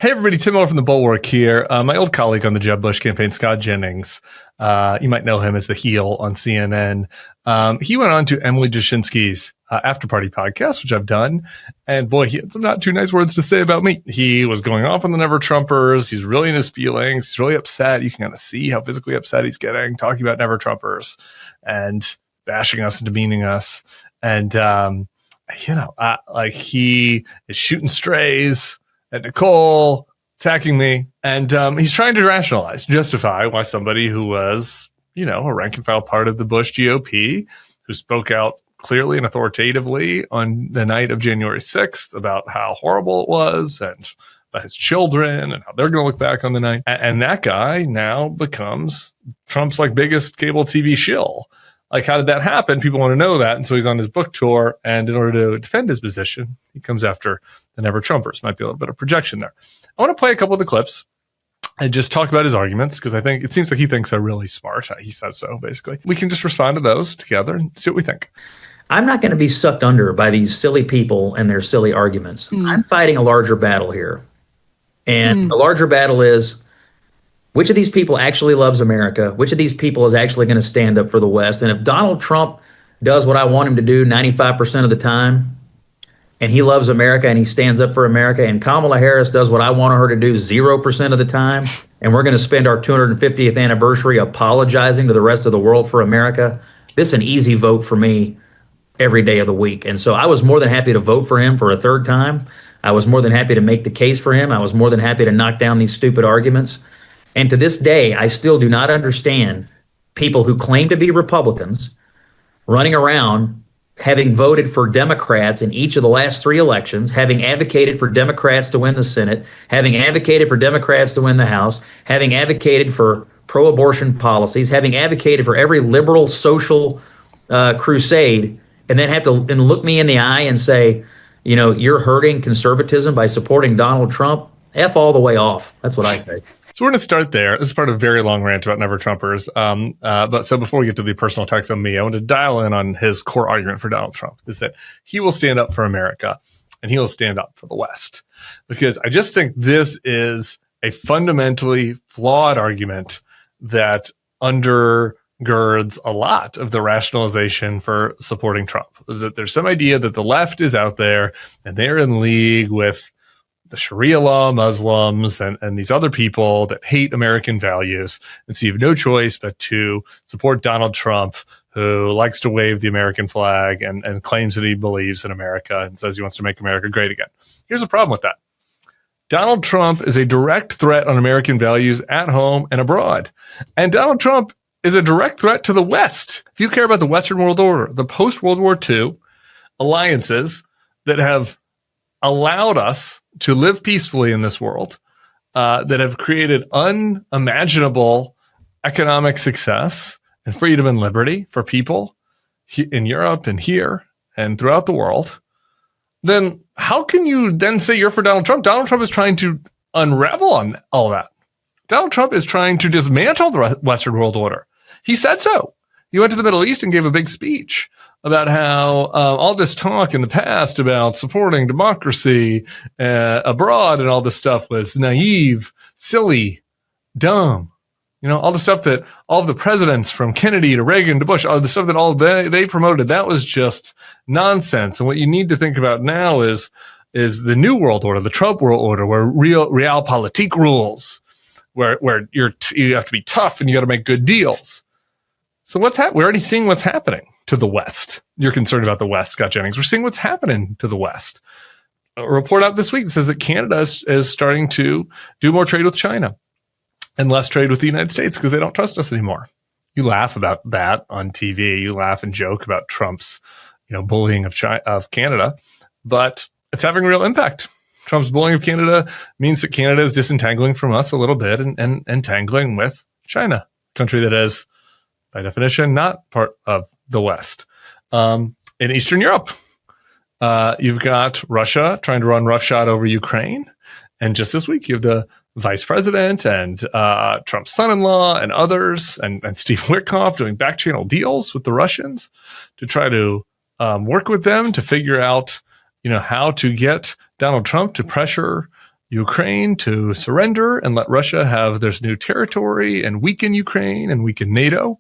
Hey, everybody. Tim Miller from the Bulwark here. My old colleague on the Jeb Bush campaign, Scott Jennings. You might know him as the heel on CNN. He went on to Emily Jashinsky's After Party podcast, which I've done. And boy, he had some not too nice words to say about me. He was going off on the Never Trumpers. He's really in his feelings. He's really upset. You can kind of see how physically upset he's getting, talking about Never Trumpers and bashing us and demeaning us. And, he is shooting strays at Nicole, attacking me. And he's trying to justify why somebody who was, a rank and file part of the Bush GOP, who spoke out clearly and authoritatively on the night of January 6th about how horrible it was and about his children and how they're going to look back on the night. And that guy now becomes Trump's biggest cable TV shill. How did that happen? People want to know that. And so he's on his book tour. And in order to defend his position, he comes after the Never Trumpers. Might be a little bit of projection there. I want to play a couple of the clips and just talk about his arguments, because I think it seems like he thinks they're really smart. He says so, basically. We can just respond to those together and see what we think. I'm not going to be sucked under by these silly people and their silly arguments. I'm fighting a larger battle here. And the larger battle is, which of these people actually loves America? Which of these people is actually going to stand up for the West? And if Donald Trump does what I want him to do 95% of the time, and he loves America and he stands up for America, and Kamala Harris does what I want her to do 0% of the time, and we're going to spend our 250th anniversary apologizing to the rest of the world for America, this is an easy vote for me every day of the week. And so I was more than happy to vote for him for a third time. I was more than happy to make the case for him. I was more than happy to knock down these stupid arguments. And to this day, I still do not understand people who claim to be Republicans running around having voted for Democrats in each of the last three elections, having advocated for Democrats to win the Senate, having advocated for Democrats to win the House, having advocated for pro-abortion policies, having advocated for every liberal social crusade, and then have to look me in the eye and say, you're hurting conservatism by supporting Donald Trump. F all the way off. That's what I say. So we're going to start there. This is part of a very long rant about Never Trumpers. But before we get to the personal attacks on me, I want to dial in on his core argument for Donald Trump, is that he will stand up for America and he will stand up for the West. Because I just think this is a fundamentally flawed argument that undergirds a lot of the rationalization for supporting Trump. Is that there's some idea that the left is out there and they're in league with the Sharia law Muslims and these other people that hate American values. And so you have no choice but to support Donald Trump, who likes to wave the American flag and claims that he believes in America and says he wants to make America great again. Here's the problem with that. Donald Trump is a direct threat on American values at home and abroad. And Donald Trump is a direct threat to the West. If you care about the Western world order, the post-World War II alliances that have allowed us to live peacefully in this world, that have created unimaginable economic success and freedom and liberty for people in Europe and here and throughout the world, then how can you then say you're for Donald Trump? Donald Trump is trying to unravel on all that. Donald Trump is trying to dismantle the Western world order. He said so. He went to the Middle East and gave a big speech about how all this talk in the past about supporting democracy abroad and all this stuff was naive, silly, dumb. All the stuff that all of the presidents from Kennedy to Reagan to Bush, all the stuff that all they promoted, that was just nonsense. And what you need to think about now is the new world order, the Trump world order, where realpolitik rules, where you have to be tough and you got to make good deals. So what's happening? We're already seeing what's happening to the West. You're concerned about the West, Scott Jennings. We're seeing what's happening to the West. A report out this week that says that Canada is starting to do more trade with China and less trade with the United States because they don't trust us anymore. You laugh about that on TV. You laugh and joke about Trump's, bullying of Canada, but it's having a real impact. Trump's bullying of Canada means that Canada is disentangling from us a little bit and entangling with China, a country that is, by definition, not part of the West. In Eastern Europe, you've got Russia trying to run roughshod over Ukraine. And just this week, you have the vice president and Trump's son-in-law and others, and Steve Witkoff doing back-channel deals with the Russians to try to work with them to figure out, how to get Donald Trump to pressure Ukraine to surrender and let Russia have their new territory and weaken Ukraine and weaken NATO.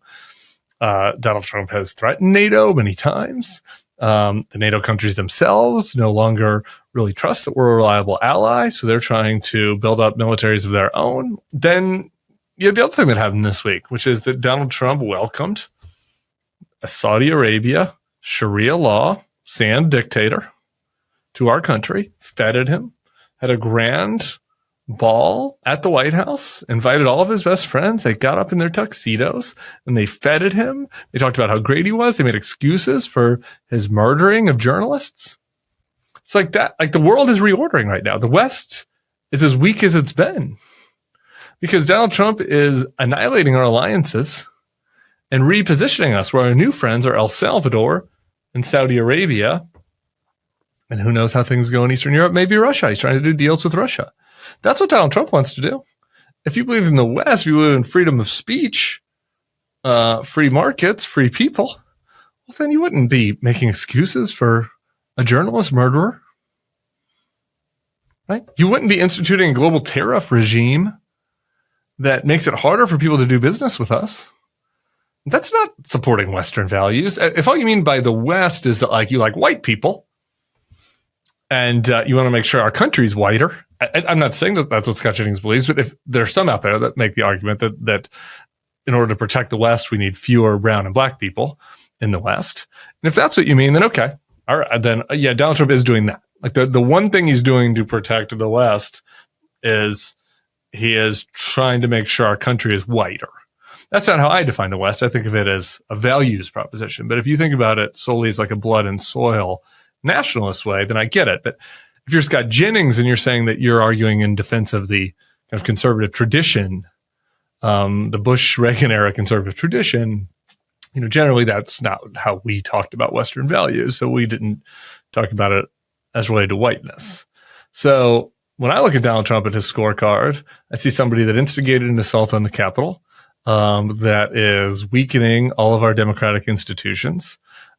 Donald Trump has threatened NATO many times. The NATO countries themselves no longer really trust that we're a reliable ally, so they're trying to build up militaries of their own. Then you have the other thing that happened this week, which is that Donald Trump welcomed a Saudi Arabia Sharia law sand dictator to our country, feted him, had a grand ball at the White House, invited all of his best friends. They got up in their tuxedos and they feted him. They talked about how great he was. They made excuses for his murdering of journalists. It's like that. Like the world is reordering right now. The West is as weak as it's been because Donald Trump is annihilating our alliances and repositioning us where our new friends are El Salvador and Saudi Arabia. And who knows how things go in Eastern Europe? Maybe Russia. He's trying to do deals with Russia. That's what Donald Trump wants to do. If you believe in the West, if you believe in freedom of speech, free markets, free people, well, then you wouldn't be making excuses for a journalist murderer, right? You wouldn't be instituting a global tariff regime that makes it harder for people to do business with us. That's not supporting Western values. If all you mean by the West is that like you like white people and you want to make sure our country's whiter, I'm not saying that that's what Scott Jennings believes, but if there's some out there that make the argument that in order to protect the West, we need fewer brown and black people in the West. And if that's what you mean, then okay. All right, then yeah, Donald Trump is doing that. Like the one thing he's doing to protect the West is he is trying to make sure our country is whiter. That's not how I define the West. I think of it as a values proposition. But if you think about it solely as like a blood and soil nationalist way, then I get it. But if you're Scott Jennings and you're saying that you're arguing in defense of the kind of conservative tradition, the Bush-Reagan era conservative tradition, you know, generally that's not how we talked about Western values. So we didn't talk about it as related to whiteness. So when I look at Donald Trump and his scorecard, I see somebody that instigated an assault on the Capitol, that is weakening all of our democratic institutions,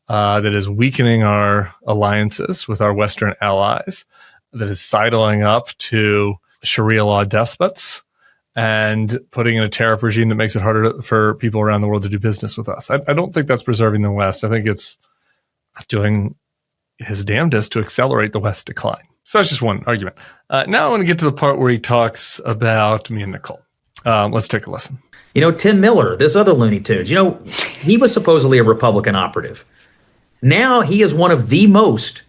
that is weakening our alliances with our Western allies, that is sidling up to Sharia law despots and putting in a tariff regime that makes it harder for people around the world to do business with us. I don't think that's preserving the West. I think it's doing his damnedest to accelerate the West's decline. So that's just one argument. Now I want to get to the part where he talks about me and Nicole. Let's take a listen. You know, Tim Miller, this other Looney Tunes, you know, he was supposedly a Republican operative. Now he is one of the most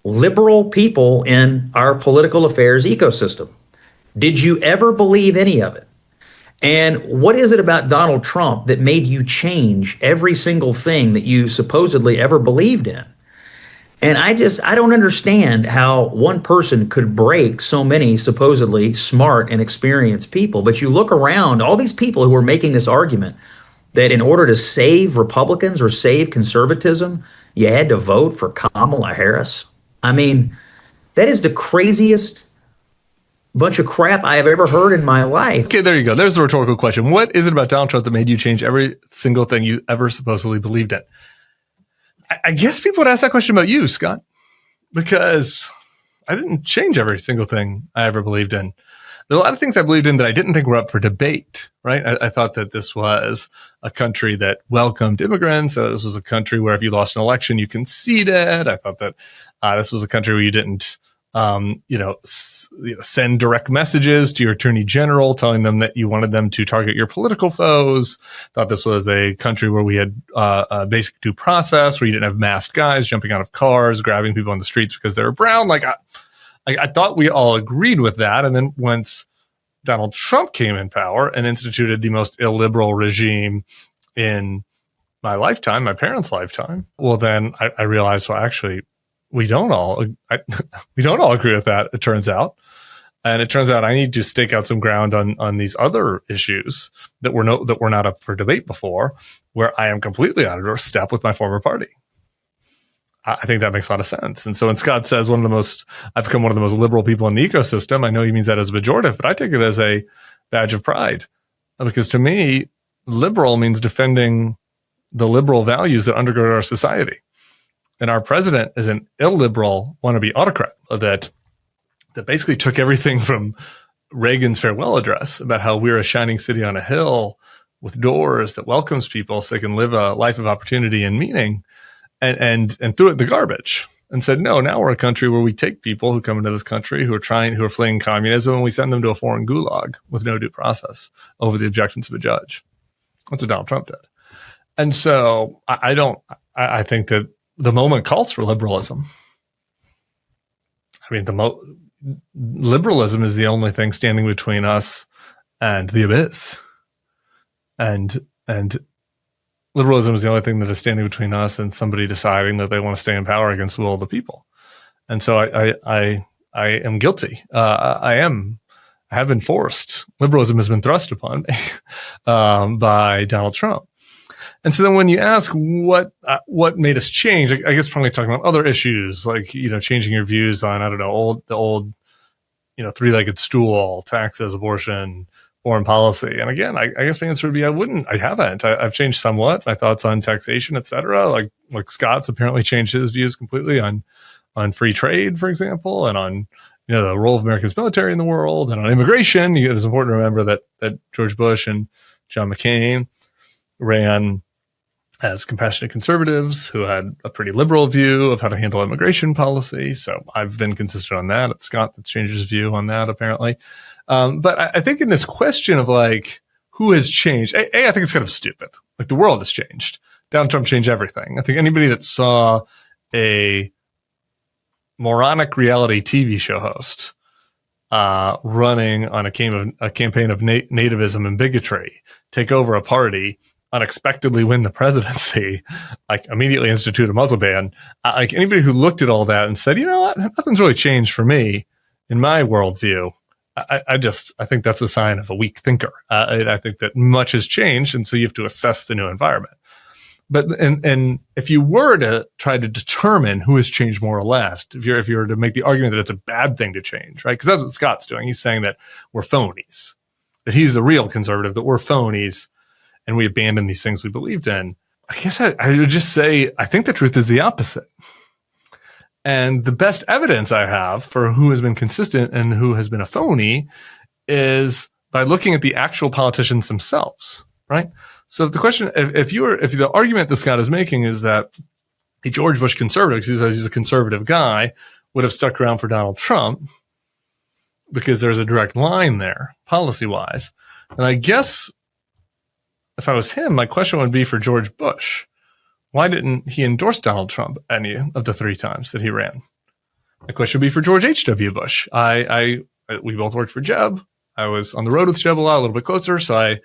liberal people in our political affairs ecosystem. Did you ever believe any of it? And what is it about Donald Trump that made you change every single thing that you supposedly ever believed in? And I don't understand how one person could break so many supposedly smart and experienced people. But you look around, all these people who are making this argument that in order to save Republicans or save conservatism, you had to vote for Kamala Harris. I mean, that is the craziest bunch of crap I have ever heard in my life. Okay, there you go. There's the rhetorical question. What is it about Donald Trump that made you change every single thing you ever supposedly believed in? I guess people would ask that question about you, Scott, because I didn't change every single thing I ever believed in. There are a lot of things I believed in that I didn't think were up for debate, right? I thought that this was a country that welcomed immigrants. This was a country where if you lost an election, you conceded. I thought that this was a country where you didn't send direct messages to your attorney general telling them that you wanted them to target your political foes. Thought this was a country where we had a basic due process, where you didn't have masked guys jumping out of cars, grabbing people on the streets because they were brown. Like I thought we all agreed with that. And then once Donald Trump came in power and instituted the most illiberal regime in my lifetime, my parents' lifetime, well, then I realized, well, actually, we don't all agree with that, it turns out. And it turns out I need to stake out some ground on these other issues that were not up for debate before, where I am completely out of step with my former party. I think that makes a lot of sense. And so when Scott says I've become one of the most liberal people in the ecosystem, I know he means that as a pejorative, but I take it as a badge of pride. Because to me, liberal means defending the liberal values that undergird our society. And our president is an illiberal wannabe autocrat that that basically took everything from Reagan's farewell address about how we're a shining city on a hill with doors that welcomes people so they can live a life of opportunity and meaning, and threw it in the garbage and said, no, now we're a country where we take people who come into this country who are fleeing communism, and we send them to a foreign gulag with no due process over the objections of a judge. That's what Donald Trump did. And so I think that the moment calls for liberalism. I mean, liberalism is the only thing standing between us and the abyss. And liberalism is the only thing that is standing between us and somebody deciding that they want to stay in power against the will of the people. And so I am guilty. I have been forced. Liberalism has been thrust upon me by Donald Trump. And so then when you ask what made us change, I guess probably talking about other issues like, changing your views on, the old, three-legged stool, taxes, abortion, foreign policy. And again, I guess my answer would be I haven't. I've changed somewhat my thoughts on taxation, et cetera. Like Scott's apparently changed his views completely on free trade, for example, and on the role of America's military in the world, and on immigration. It's important to remember that George Bush and John McCain ran as compassionate conservatives who had a pretty liberal view of how to handle immigration policy. So I've been consistent on that. It's Scott that's changed his view on that, apparently. But I think in this question of who has changed, I think it's kind of stupid. The world has changed. Donald Trump changed everything. I think anybody that saw a moronic reality TV show host running on a campaign of nativism and bigotry take over a party, unexpectedly win the presidency, immediately institute a muzzle ban. Anybody who looked at all that and said, what, nothing's really changed for me in my worldview. I think that's a sign of a weak thinker. I think that much has changed, and so you have to assess the new environment. But and if you were to try to determine who has changed more or less, if you were to make the argument that it's a bad thing to change, right? Because that's what Scott's doing. He's saying that we're phonies, that he's a real conservative, that we're phonies, and we abandon these things we believed in. I guess I would just say I think the truth is the opposite. And the best evidence I have for who has been consistent and who has been a phony is by looking at the actual politicians themselves, right? So if the question, if the argument that Scott is making is that the George Bush conservative, because he's a conservative guy, would have stuck around for Donald Trump because there's a direct line there, policy-wise. And I guess if I was him, my question would be for George Bush. Why didn't he endorse Donald Trump any of the 3 times that he ran? My question would be for George H.W. Bush. We both worked for Jeb. I was on the road with Jeb a little bit closer, so I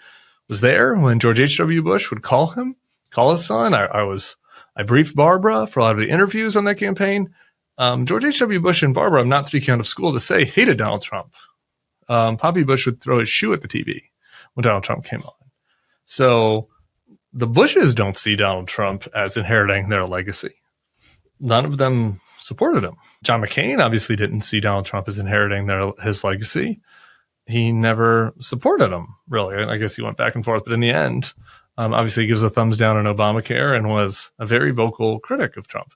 was there when George H.W. Bush would call his son. I briefed Barbara for a lot of the interviews on that campaign. George H.W. Bush and Barbara, I'm not speaking out of school to say, hated Donald Trump. Poppy Bush would throw his shoe at the TV when Donald Trump came on. So the Bushes don't see Donald Trump as inheriting their legacy. None of them supported him. John McCain obviously didn't see Donald Trump as inheriting his legacy. He never supported him, really. I guess he went back and forth, but in the end, obviously he gives a thumbs down on Obamacare and was a very vocal critic of Trump.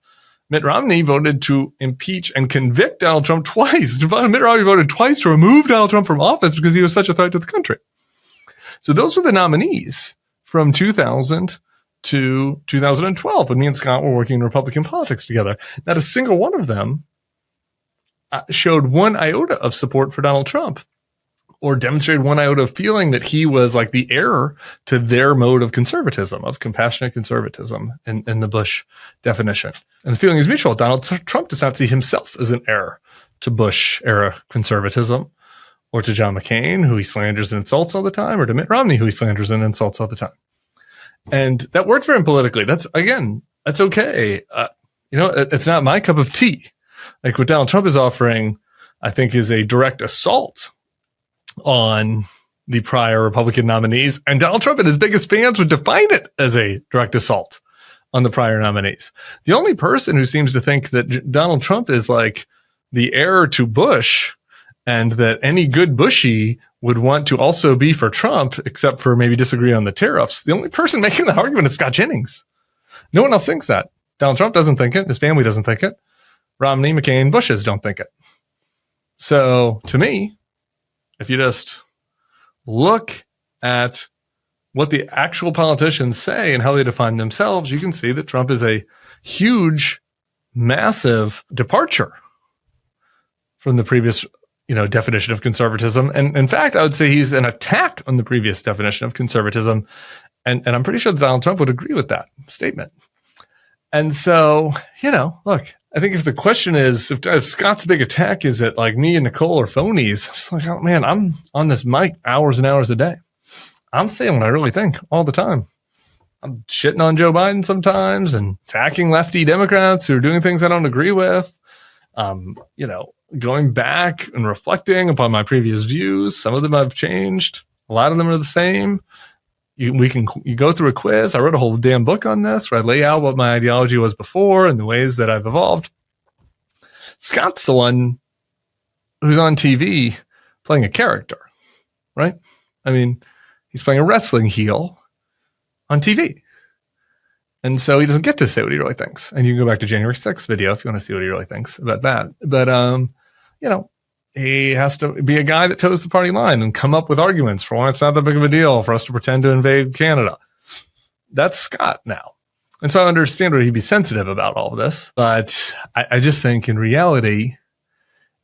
Mitt Romney voted to impeach and convict Donald Trump twice. Mitt Romney voted twice to remove Donald Trump from office because he was such a threat to the country. So those were the nominees from 2000 to 2012 when me and Scott were working in Republican politics together. Not a single one of them showed one iota of support for Donald Trump or demonstrated one iota of feeling that he was the heir to their mode of conservatism, of compassionate conservatism in the Bush definition. And the feeling is mutual. Donald Trump does not see himself as an heir to Bush-era conservatism, or to John McCain, who he slanders and insults all the time, or to Mitt Romney, who he slanders and insults all the time. And that works for him politically. That's okay. It's not my cup of tea. What Donald Trump is offering, I think, is a direct assault on the prior Republican nominees. And Donald Trump and his biggest fans would define it as a direct assault on the prior nominees. The only person who seems to think that Donald Trump is the heir to Bush and that any good Bushy would want to also be for Trump, except for maybe disagree on the tariffs. The only person making the argument is Scott Jennings. No one else thinks that. Donald Trump doesn't think it. His family doesn't think it. Romney, McCain, Bushes don't think it. So to me, if you just look at what the actual politicians say and how they define themselves, you can see that Trump is a huge, massive departure from the previous, definition of conservatism. And in fact, I would say he's an attack on the previous definition of conservatism. And I'm pretty sure Donald Trump would agree with that statement. And so, look, I think if the question is, if Scott's big attack is that like me and Nicole are phonies, I'm just like, oh man, I'm on this mic hours and hours a day. I'm saying what I really think all the time. I'm shitting on Joe Biden sometimes and attacking lefty Democrats who are doing things I don't agree with. Going back and reflecting upon my previous views. Some of them have changed. A lot of them are the same. You go through a quiz. I wrote a whole damn book on this where I lay out what my ideology was before and the ways that I've evolved. Scott's the one who's on TV playing a character, right? I mean, he's playing a wrestling heel on TV. And so he doesn't get to say what he really thinks. And you can go back to January 6th video if you want to see what he really thinks about that. But, he has to be a guy that toes the party line and come up with arguments for why it's not that big of a deal for us to pretend to invade Canada. That's Scott now. And so I understand why he'd be sensitive about all of this. But I just think in reality,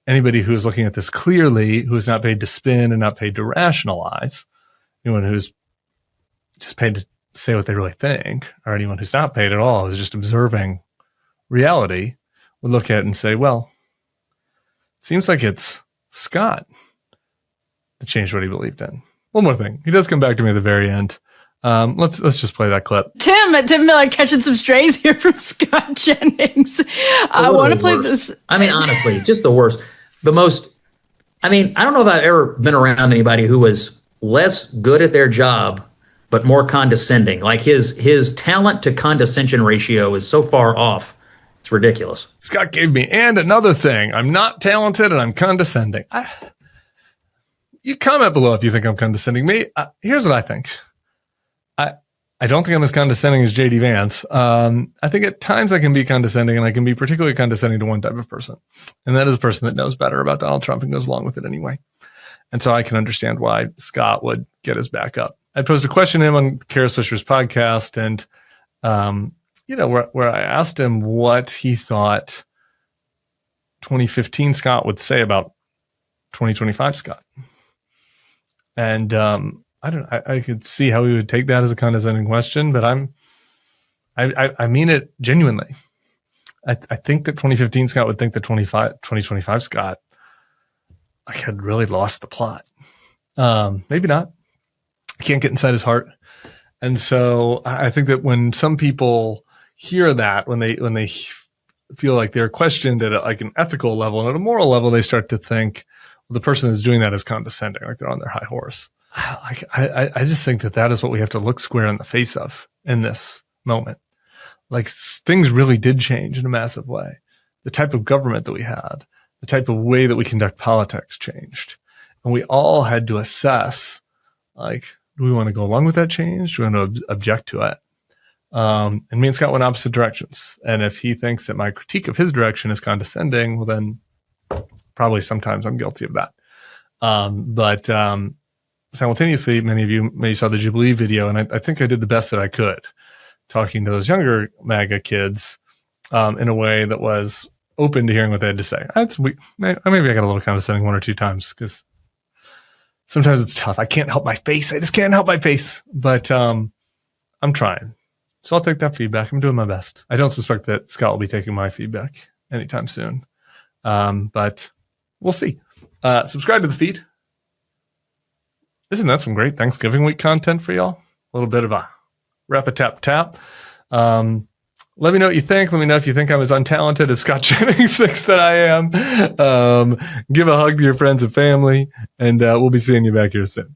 anybody who's looking at this clearly, who's not paid to spin and not paid to rationalize, anyone who's just paid to say what they really think, or anyone who's not paid at all, who's just observing reality, would look at it and say, well, it seems like it's Scott that changed what he believed in. One more thing. He does come back to me at the very end. Let's just play that clip. Tim catching some strays here from Scott Jennings. I want to play this. I mean, honestly, just the worst. I don't know if I've ever been around anybody who was less good at their job but more condescending. Like his talent to condescension ratio is so far off. It's ridiculous. Scott gave me, and another thing, I'm not talented and I'm condescending. You comment below if you think I'm condescending. Here's what I think. I don't think I'm as condescending as JD Vance. I think at times I can be condescending, and I can be particularly condescending to one type of person. And that is a person that knows better about Donald Trump and goes along with it anyway. And so I can understand why Scott would get his back up. I posed a question to him on Kara Swisher's podcast, and where I asked him what he thought 2015 Scott would say about 2025 Scott. And I could see how he would take that as a condescending question, but I mean it genuinely. I think that 2015 Scott would think that 2025 Scott had really lost the plot. Maybe not. I can't get inside his heart. And so I think that when some people hear that, when they feel like they're questioned at like an ethical level and at a moral level, they start to think, well, the person that's doing that is condescending, like they're on their high horse. I just think that is what we have to look square in the face of in this moment. Like things really did change in a massive way. The type of government that we had, the type of way that we conduct politics changed. And we all had to assess, like, do we want to go along with that change? Do we want to object to it? And me and Scott went opposite directions. And if he thinks that my critique of his direction is condescending, well, then probably sometimes I'm guilty of that. But simultaneously, many of you maybe saw the Jubilee video, and I think I did the best that I could talking to those younger MAGA kids in a way that was open to hearing what they had to say. Maybe I got a little condescending one or two times because sometimes it's tough. I can't help my face. I just can't help my face. But I'm trying. So I'll take that feedback. I'm doing my best. I don't suspect that Scott will be taking my feedback anytime soon. But we'll see. Subscribe to the feed. Isn't that some great Thanksgiving week content for y'all? A little bit of a rap-a-tap-tap. Let me know what you think. Let me know if you think I'm as untalented as Scott Jennings thinks that I am. Give a hug to your friends and family, and we'll be seeing you back here soon.